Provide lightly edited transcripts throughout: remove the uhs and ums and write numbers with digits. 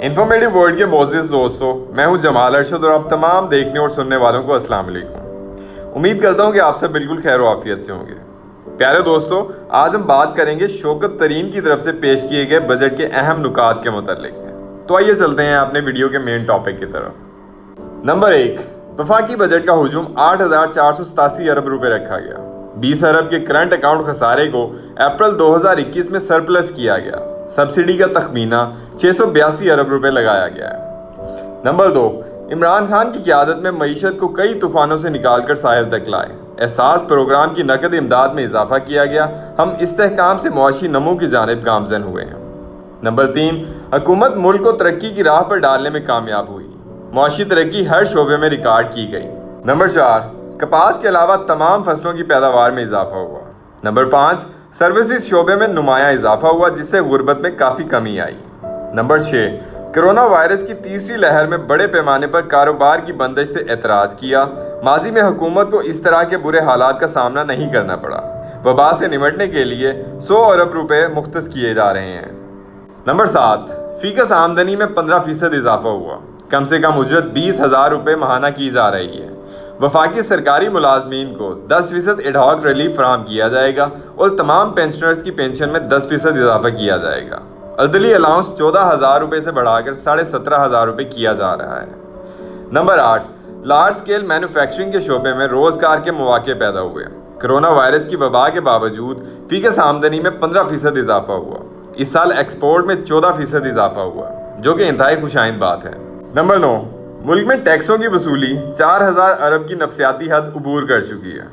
Informative world के मोअज़्ज़िज़ दोस्तों, मैं हूं जमाल अरशद और आप तमाम देखने और सुनने वालों को अस्सलाम वालेकुम। उम्मीद करता हूं कि आप सब बिल्कुल खैर आफियत से होंगे। प्यारे दोस्तों, आज हम बात करेंगे शौकत तरीन की तरफ से पेश किए गए बजट के अहम नुकात के मुतालिक। तो आइए चलते हैं अपने वीडियो के मेन टॉपिक की तरफ। नंबर 1, वफाकी बजट का हुजूम 8,487 अरब रुपए रखा गया। 20 अरब के करंट अकाउंट खसारे को अप्रैल 2021 में सरप्लस किया गया। सब्सिडी का तखमीना 682 अरब रुपए लगाया गया है। नंबर 2, इमरान खान की क़यादत में मईशत को कई तूफानों से निकालकर साहिल तक लाए। एहसास प्रोग्राम की नकद इमदाद में इजाफा किया गया। हम इस्तेहकाम से मुआशी नमू की जानिब गामजन हुए हैं। नंबर 3, हुकूमत मुल्क को तरक्की की राह पर डालने में कामयाब हुई। मुआशी तरक्की हर शोबे में रिकॉर्ड की गई। नंबर 4, कपास के अलावा तमाम फसलों की पैदावार में इजाफा हुआ। नंबर 5, सर्विसेज शोबे में नुमायां इजाफा हुआ, जिससे गुर्बत में काफ़ी कमी आई। नंबर 6, कोरोना वायरस की तीसरी लहर में बड़े पैमाने पर कारोबार की बंदिश से एतराज़ किया। माजी में हुकूमत को इस तरह के बुरे हालात का सामना नहीं करना पड़ा। वबा से निमटने के लिए 100 अरब रुपए मुख्तस किए जा रहे हैं। नंबर 7, फीकस आमदनी में 15% इजाफा हुआ। कम से कम उजरत 20,000 रुपये माहाना की जा रही है। वफाकी सरकारी मुलाजमीन को 10% एडहॉक रिलीफ फराहम किया जाएगा और तमाम पेंशनर्स की पेंशन में 10% इजाफा किया जाएगा। अदली अलाउंस 14,000 रुपये से बढ़ाकर 17,500 रुपये किया जा रहा है। नंबर 8, लार्ज स्केल मैन्युफैक्चरिंग के शोबे में रोज़गार के मौके पैदा हुए। कोरोना वायरस की वबा के बावजूद फीकस आमदनी में 15% इजाफा हुआ। इस साल एक्सपोर्ट में 14% इजाफा हुआ, जो कि इंतहाई खुशाइंद बात है। नंबर 9, मुल्क में टैक्सों की वसूली 4,000 अरब की नफसियाती हद उबूर कर चुकी है।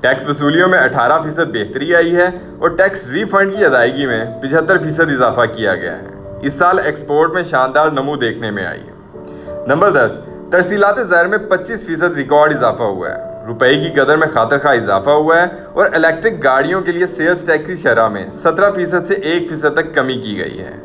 टैक्स वसूलियों में 18% बेहतरी आई है और टैक्स रिफंड की अदायगी में 75% इजाफा किया गया है। इस साल एक्सपोर्ट में शानदार नमू देखने में आई है। नंबर 10, तरसीलात ज़र में 25% रिकॉर्ड इजाफा हुआ है। रुपए की कदर में खातर खा इजाफा हुआ है और इलेक्ट्रिक गाड़ियों के लिए सेल्स टैक्स की शरह में 17% से 1% तक कमी की गई है।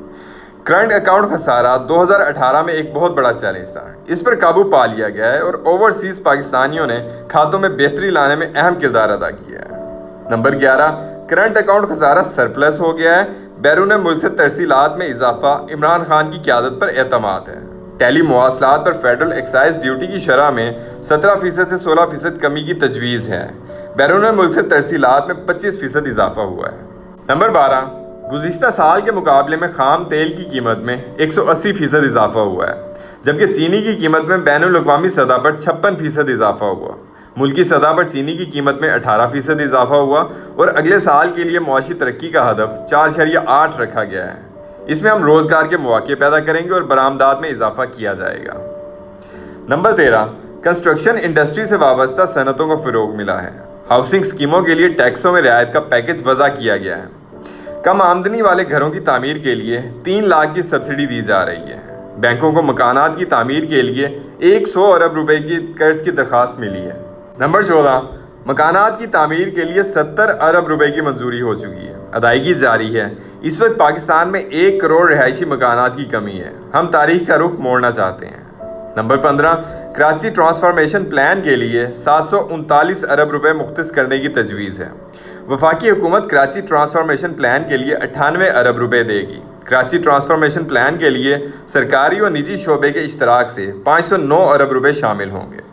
करंट अकाउंट खसारा 2018 में एक बहुत बड़ा चैलेंज था। इस पर काबू पा लिया गया है और ओवरसीज पाकिस्तानियों ने खातों में बेहतरी लाने में अहम किरदार अदा किया है। नंबर 11, करंट अकाउंट खसारा सरप्लस हो गया है। बैरून मुल्क से तरसीलात में इजाफा इमरान खान की क़यादत पर एतमाद है। टेली मवासलात पर फेडरल एक्साइज ड्यूटी की शरह में 17% से 16% कमी की तजवीज़ है। बैरून मुल्क से तरसीलात में 25% इजाफा हुआ है। नंबर 12, गुज़िश्ता साल के मुकाबले में खाम तेल की कीमत में 180% इजाफा हुआ है, जबकि चीनी की कीमत में बैनुल-अक़वामी सतह पर 56% इजाफा हुआ। मुल्की सतह पर चीनी की कीमत में 18% इजाफा हुआ और अगले साल के लिए मुआशी तरक्की का हदफ 4.8 रखा गया है। इसमें हम रोज़गार के मौके पैदा करेंगे और बरामदात में इजाफा किया जाएगा। नंबर 13, कंस्ट्रक्शन इंडस्ट्री से वाबस्ता सनतों को फ़रोग़ मिला है। हाउसिंग स्कीमों के लिए टैक्सों में रियायत का पैकेज वज़ा किया गया है। कम आमदनी वाले घरों की तामीर के लिए 3 लाख की सब्सिडी दी जा रही है। बैंकों को मकानात की तामीर के लिए 100 अरब रुपए की कर्ज की दरख्वास्त मिली है। नंबर 14, मकानात की तामीर के लिए 70 अरब रुपए की मंजूरी हो चुकी है। अदायगी जारी है। इस वक्त पाकिस्तान में 1 करोड़ रिहायशी मकानात की कमी है। हम तारीख का रुख मोड़ना चाहते हैं। नंबर 15, कराची ट्रांसफॉर्मेशन प्लान के लिए 739 अरब रुपए मुख्तस करने की तजवीज़ है। वफाकी हुकूमत कराची ट्रांसफॉर्मेशन प्लान के लिए 98 अरब रुपए देगी। कराची ट्रांसफॉर्मेशन प्लान के लिए सरकारी और निजी शोबे के इश्तराक से 509 अरब रुपए शामिल होंगे।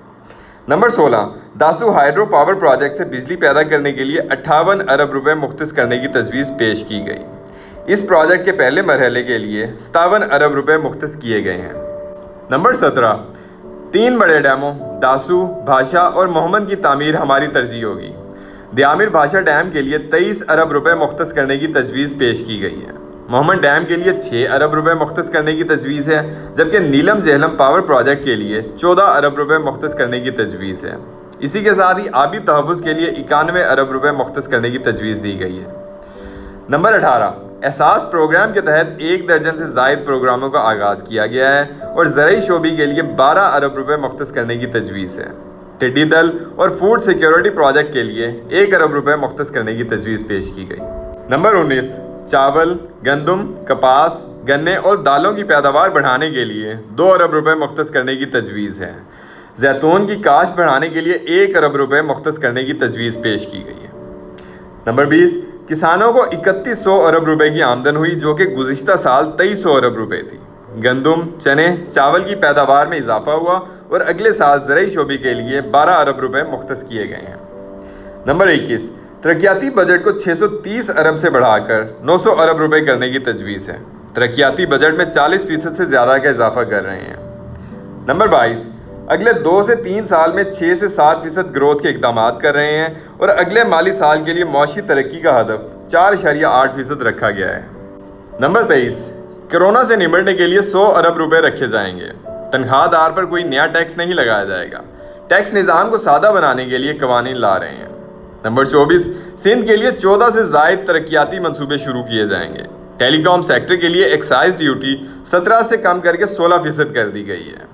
Number 16, Dasu hydro power project से बिजली पैदा करने के लिए 58 अरब रुपए मुख्तस करने की तजवीज़ पेश की गई। इस प्रोजेक्ट के पहले मरहले के लिए 57 अरब रुपए मुख्तस किए गए हैं। नंबर 17, 3 बड़े डैमों दासू, भाषा और मोहम्मद की तामीर हमारी तरजीह होगी। दियामिर भाषा डैम के लिए 23 अरब रुपए मुख्तस करने की तजवीज़ पेश की गई है। मोहम्मद डैम के लिए 6 अरब रुपए मुख्तस करने की तजवीज़ है, जबकि नीलम जहलम पावर प्रोजेक्ट के लिए 14 अरब रुपए मुख्तस करने की तजवीज़ है। इसी के साथ ही आबी तहफ़्फ़ुज़ के लिए 91 अरब रुपए मुख्तस करने की तजवीज़ दी गई है। नंबर 18, एहसास प्रोग्राम के तहत 1 दर्जन से ज़ायद प्रोग्रामों का आगाज़ किया गया है और ज़रई शोबी के लिए 12 अरब रुपए मुख्तस करने की तजवीज़ है। टिड्डी दल और फूड सिक्योरिटी प्रोजेक्ट के लिए 1 अरब रुपए मुख्तस करने की तजवीज़ पेश की गई। नंबर 19, चावल, गंदम, कपास, गन्ने और दालों की पैदावार बढ़ाने के लिए 2 अरब रुपए मुख्तस करने की तजवीज़ है। जैतून की काश्त बढ़ाने के लिए 1 अरब रुपए मुख्तस करने की तजवीज़ पेश की गई है। नंबर 20, किसानों को 3100 अरब रुपए की आमदन हुई, जो कि गुज़िश्ता साल 2300 अरब रुपए थी। गंदम, चने, चावल की पैदावार में इजाफा हुआ और अगले साल ज़राई शोबे के लिए 12 अरब रुपए मुख्तस किए गए हैं। नंबर 21, तरक्याती बजट को 630 अरब से बढ़ाकर 900 अरब रुपए करने की तजवीज़ है। तरक्याती बजट में 40% से ज़्यादा का इजाफा कर रहे हैं। नंबर 22, अगले 2 से 3 साल में 6 से 7% ग्रोथ के इकदाम कर रहे हैं और अगले माली साल के लिए मौशी तरक्की का हदफ 4.8% रखा गया है। नंबर 23, कोरोना से निपटने के लिए 100 अरब रुपए रखे जाएंगे। तनख्वाहदार पर कोई नया टैक्स नहीं लगाया जाएगा। टैक्स निज़ाम को सादा बनाने के लिए कवानीन ला रहे हैं। नंबर 24, सिंध के लिए 14 से ज़ायद तरक्याती मंसूबे शुरू किए जाएंगे। टेलीकॉम सेक्टर के लिए एक्साइज ड्यूटी 17 से कम करके 16% कर दी गई है।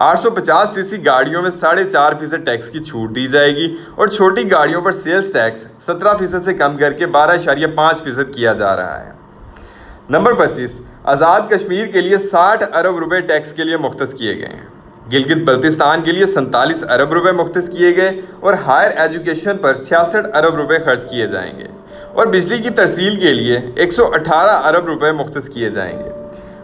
850 सीसी गाड़ियों में 4.5% टैक्स की छूट दी जाएगी और छोटी गाड़ियों पर सेल्स टैक्स 17% से कम करके 12.5% किया जा रहा है। नंबर 25, आज़ाद कश्मीर के लिए 60 अरब रुपए टैक्स के लिए मुख्तस किए गए हैं। गिलगित बल्तिस्तान के लिए 47 अरब रुपए मुख्तस किए गए और हायर एजुकेशन पर 66 अरब रुपए खर्च किए जाएंगे और बिजली की तरसील के लिए 118 अरब रुपए मुख्तस किए जाएंगे।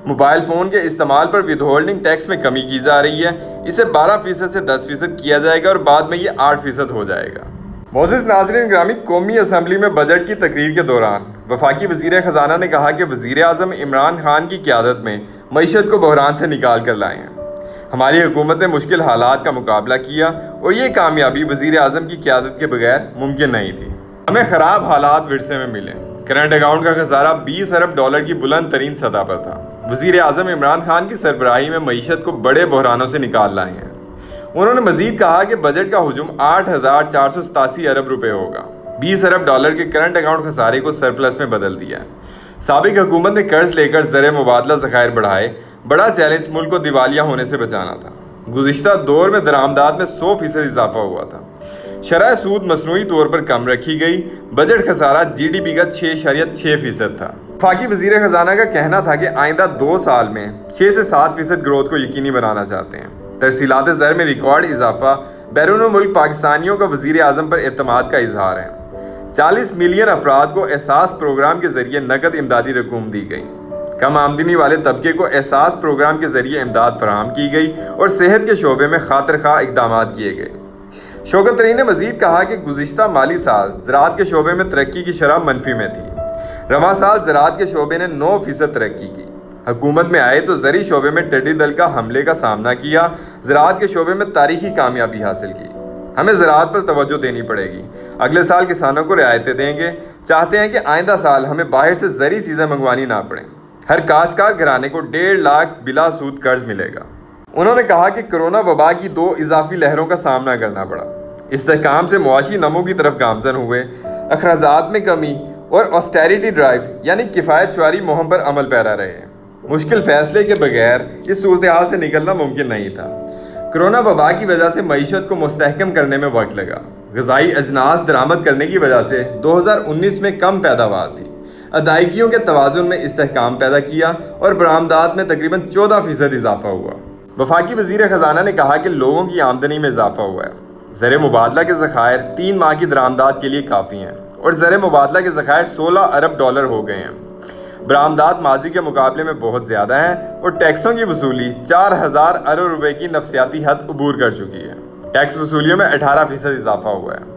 मोबाइल फ़ोन के इस्तेमाल पर विदहोल्डिंग टैक्स में कमी की जा रही है। इसे 12% से 10% किया जाएगा और बाद में ये 8% हो जाएगा। मोअज़्ज़िज़ नाज़रीन ग्रामी, कौमी असम्बली में बजट की तकरीर के दौरान वफाकी वज़ीर ख़जाना ने कहा कि वज़ीर आज़म इमरान खान की क़यादत में मईशत को बहरान से निकाल कर लाए हैं। हमारी हुकूमत ने मुश्किल हालात का मुकाबला किया और ये कामयाबी वज़ीर आज़म की क़यादत के बगैर मुमकिन नहीं थी। हमें ख़राब हालात विरसे में मिले। करंट अकाउंट का खसारा 20 अरब डॉलर की बुलंद तरीन सतह पर था। वज़ीर आज़म इमरान खान की सरबराही में मईशत को बड़े बहरानों से निकाल लाए हैं। उन्होंने मज़ीद कहा कि बजट का हुजूम 8,487 अरब रुपए होगा। 20 अरब डॉलर के करंट अकाउंट खसारे को सरप्लस में बदल दिया। साबिक हुकूमत ने कर्ज लेकर ज़र मुबादला ज़खायर बढ़ाए। बड़ा चैलेंज मुल्क को दिवालिया होने से बचाना था। गुज़िश्ता दौर में दरामदात में 100% इजाफा हुआ था। शरह सूद मसनूई तौर पर कम रखी गई। बजट खसारा GDP का 6.6% था। वफाकी वज़ीर ख़जाना का कहना था कि आइंदा 2 साल में 6 से 7% ग्रोथ को यकीनी बनाना चाहते हैं। तरसीलात ज़र में रिकॉर्ड इजाफा बैरून मुल्क पाकिस्तानियों का वज़ीर आज़म पर एतमाद का इजहार है। 40 मिलियन अफराद को एहसास प्रोग्राम के ज़रिए नकद इमदादी रकूम दी गई। कम आमदनी वाले तबके को एहसास प्रोग्राम के ज़रिए इमदाद फराहम की गई और सेहत के शोबे में खातिर खा इकदाम किए गए। शौकत तरीन ने मज़ीद कहा कि गुज़िश्ता माली साल ज़राअत के शोबे में तरक्की की शरह मनफी में थी। रवा साल ज़राअत के शोबे ने 9% तरक्की की। हुकूमत में आए तो ज़री शोबे में टिड्डी दल का हमले का सामना किया। ज़राअत के शोबे में तारीखी कामयाबी हासिल की। हमें ज़राअत पर तवज्जो देनी पड़ेगी। अगले साल किसानों को रियायतें देंगे। चाहते हैं कि आइंदा साल हमें बाहर से ज़री चीज़ें मंगवानी ना पड़ें। हर काश्तकार घराने को 1.5 लाख बिला सूद कर्ज मिलेगा। उन्होंने कहा कि कोरोना वबा की 2 इजाफी लहरों का सामना करना पड़ा। इस्तेहकाम से मुआशी नमो की तरफ गामजन हुए। अखराजात में कमी और ऑस्टेरिटी ड्राइव यानी किफ़ायत शुआरी मुहिम पर अमल पैरा रहे। मुश्किल फैसले के बगैर इस सूरत हाल से निकलना मुमकिन नहीं था। कोरोना वबा की वजह से मईशत को मुस्तहकम करने में वक्त लगा। ग़िज़ाई अजनास दरामद करने की वजह से 2019 में कम पैदावार थी। अदायगियों के तवाज़ुन में इस्तेहकाम पैदा किया और बरामदात में तकरीबन 14% इजाफा हुआ। वफाकी वज़ीर ख़जाना ने कहा कि लोगों की आमदनी में इजाफा हुआ है। ज़र मुबादला के ज़खायर 3 माह की दरामदात के लिए काफ़ी हैं और ज़र मुबादला के ज़खायर 16 अरब डॉलर हो गए हैं। बरामदात माजी के मुकाबले में बहुत ज़्यादा हैं और टैक्सों की वसूली 4000 अरब रुपए की नफसियाती हद अबूर कर चुकी है। टैक्स वसूलियों में 18% इजाफा हुआ है।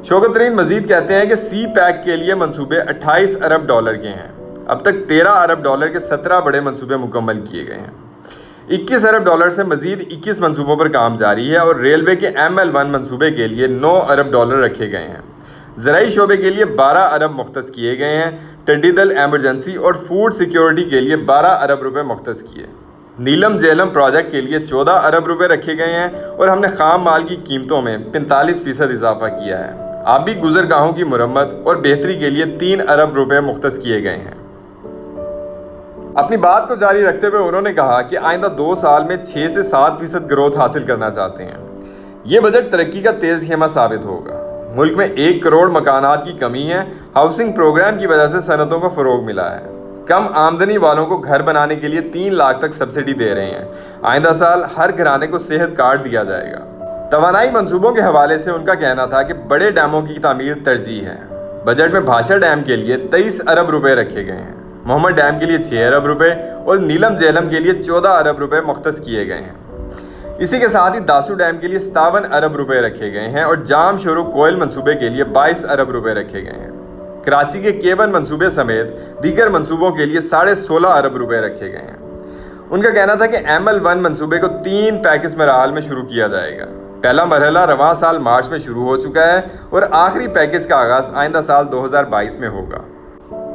शौकत तरीन मज़ीद कहते हैं कि सी पैक के लिए मंसूबे 28 अरब डॉलर के हैं। अब तक 13 अरब डॉलर के 17 बड़े मंसूबे मुकम्मल किए गए हैं। 21 अरब डॉलर से मज़ीद 21 मंसूबों पर काम जारी है और रेलवे के ML1 मंसूबे के लिए 9 अरब डॉलर रखे गए हैं। ज़राई शोबे के लिए 12 अरब मुख्तस किए गए हैं। टिड्डी दल एमरजेंसी और फूड सिक्योरिटी के लिए 12 अरब रुपए मुख्तस किए। नीलम झेलम प्रोजेक्ट के लिए 14 अरब रुपए रखे गए हैं और हमने खाम माल की कीमतों में 45% इजाफा किया है। आबी गुजरगाहों की मुरम्मत और बेहतरी के लिए 3 अरब रुपए मुख्तस किए गए हैं। अपनी बात को जारी रखते हुए उन्होंने कहा कि आइंदा 2 साल में 6 से 7% ग्रोथ हासिल करना चाहते हैं। ये बजट तरक्की का तेज़ खेमा साबित होगा। मुल्क में 1 करोड़ मकानात की कमी है। हाउसिंग प्रोग्राम की वजह से सनतों को फ़रोग मिला है। कम आमदनी वालों को घर बनाने के लिए 3 लाख तक सब्सिडी दे रहे हैं। आइंदा साल हर घराने को सेहत कार्ड दिया जाएगा। तवानाई मंसूबों के हवाले से उनका कहना था कि बड़े डैमों की तामीर तरजीह है। बजट में भाषा डैम के लिए 23 अरब रुपए रखे गए हैं। 20 अरब डॉलर के 17 बड़े मंसूबे मुकम्मल किए गए हैं। 20 अरब डॉलर के 17 बड़े मंसूबे मुकम्मल किए गए हैं। मोहम्मद डैम के लिए 6 अरब रुपए और नीलम झेलम के लिए 14 अरब रुपए मुख्तस किए गए हैं। इसी के साथ ही दासू डैम के लिए 57 अरब रुपए रखे गए हैं और जाम शोरो कोयल मंसूबे के लिए 22 अरब रुपए रखे गए हैं। कराची के केबन मंसूबे समेत दीगर मंसूबों के लिए 16.5 अरब रुपए रखे गए हैं। उनका कहना था कि ML1 मंसूबे को 3 पैकेज मरहल में शुरू किया जाएगा। पहला मरहला रवां साल मार्च में शुरू हो चुका है और आखिरी पैकेज का आगाज़ आइंदा साल 2022 में होगा।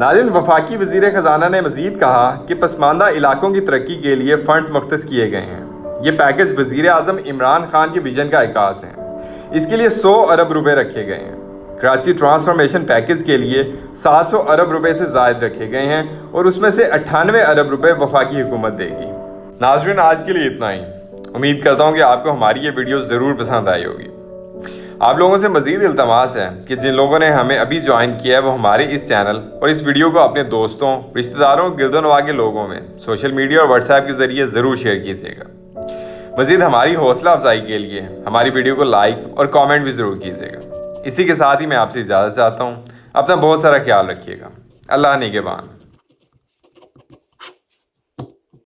नाज़रीन, वफाकी वज़ीर ख़जाना ने मज़ीद कहा कि पसमानदा इलाकों की तरक्की के लिए फ़ंड्स मुख्तस किए गए हैं। ये पैकेज वज़ीर आज़म इमरान खान के विजन का इकास है। इसके लिए 100 अरब रुपए रखे गए हैं। कराची ट्रांसफॉर्मेशन पैकेज के लिए 700 अरब रुपए से ज़ायद रखे गए हैं और उसमें से 98 अरब रुपए वफाकी हुकूमत देगी। नाज़रीन, आज के लिए इतना ही। उम्मीद करता हूँ कि आपको हमारी ये वीडियो ज़रूर पसंद आई होगी। आप लोगों से मज़ीद इल्तमास है कि जिन लोगों ने हमें अभी ज्वाइन किया है वो हमारे इस चैनल और इस वीडियो को अपने दोस्तों, रिश्तेदारों, गिरदोनवा के लोगों में सोशल मीडिया और व्हाट्सएप के ज़रिए ज़रूर शेयर कीजिएगा। मज़ीद हमारी हौसला अफजाई के लिए हमारी वीडियो को लाइक और कॉमेंट भी ज़रूर कीजिएगा। इसी के साथ ही मैं आपसे इजाज़त चाहता हूँ। अपना बहुत सारा ख्याल रखिएगा। अल्लाह निगहबान।